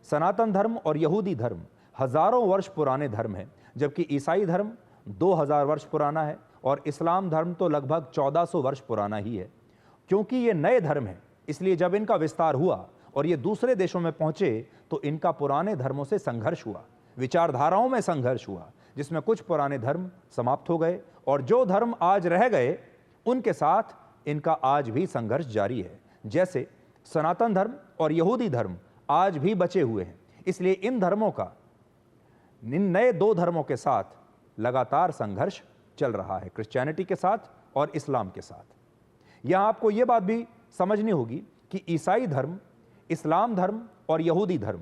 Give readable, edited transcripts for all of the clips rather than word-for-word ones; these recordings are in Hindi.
सनातन धर्म और यहूदी धर्म हजारों वर्ष पुराने धर्म हैं, जबकि ईसाई धर्म 2000 वर्ष पुराना है और इस्लाम धर्म तो लगभग 1400 वर्ष पुराना ही है। क्योंकि ये नए धर्म हैं, इसलिए जब इनका विस्तार हुआ और ये दूसरे देशों में पहुंचे तो इनका पुराने धर्मों से संघर्ष हुआ, विचारधाराओं में संघर्ष हुआ, जिसमें कुछ पुराने धर्म समाप्त हो गए और जो धर्म आज रह गए उनके साथ इनका आज भी संघर्ष जारी है। जैसे सनातन धर्म और यहूदी धर्म आज भी बचे हुए हैं, इसलिए इन धर्मों का इन नए दो धर्मों के साथ लगातार संघर्ष चल रहा है, क्रिश्चियनिटी के साथ और इस्लाम के साथ। यहां आपको यह बात भी समझनी होगी कि ईसाई धर्म, इस्लाम धर्म और यहूदी धर्म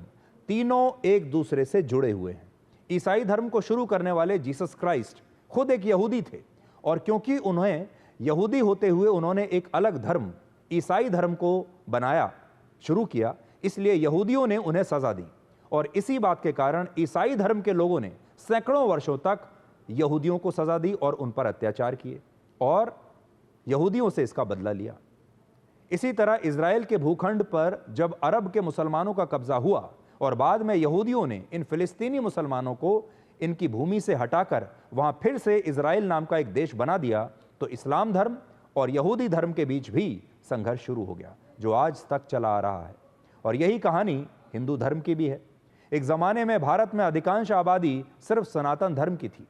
तीनों एक दूसरे से जुड़े हुए हैं। ईसाई धर्म को शुरू करने वाले जीसस क्राइस्ट खुद एक यहूदी थे और क्योंकि उन्हें यहूदी होते हुए उन्होंने एक अलग धर्म ईसाई धर्म को बनाया, शुरू किया, इसलिए यहूदियों ने उन्हें सजा दी और इसी बात के कारण ईसाई धर्म के लोगों ने सैकड़ों वर्षों तक यहूदियों को सजा दी और उन पर अत्याचार किए और यहूदियों से इसका बदला लिया। इसी तरह इजराइल के भूखंड पर जब अरब के मुसलमानों का कब्जा हुआ और बाद में यहूदियों ने इन फिलिस्तीनी मुसलमानों को इनकी भूमि से हटाकर वहां फिर से इजराइल नाम का एक देश बना दिया, तो इस्लाम धर्म और यहूदी धर्म के बीच भी संघर्ष शुरू हो गया, जो आज तक चला आ रहा है। और यही कहानी हिंदू धर्म की भी है। एक ज़माने में भारत में अधिकांश आबादी सिर्फ सनातन धर्म की थी,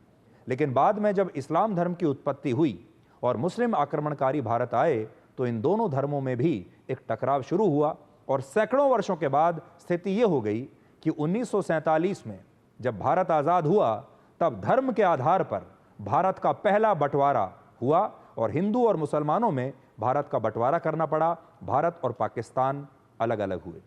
लेकिन बाद में जब इस्लाम धर्म की उत्पत्ति हुई और मुस्लिम आक्रमणकारी भारत आए तो इन दोनों धर्मों में भी एक टकराव शुरू हुआ और सैकड़ों वर्षों के बाद स्थिति ये हो गई कि 1947 में जब भारत आज़ाद हुआ तब धर्म के आधार पर भारत का पहला बंटवारा हुआ और हिंदू और मुसलमानों में भारत का बंटवारा करना पड़ा। भारत और पाकिस्तान अलग अलग हुए।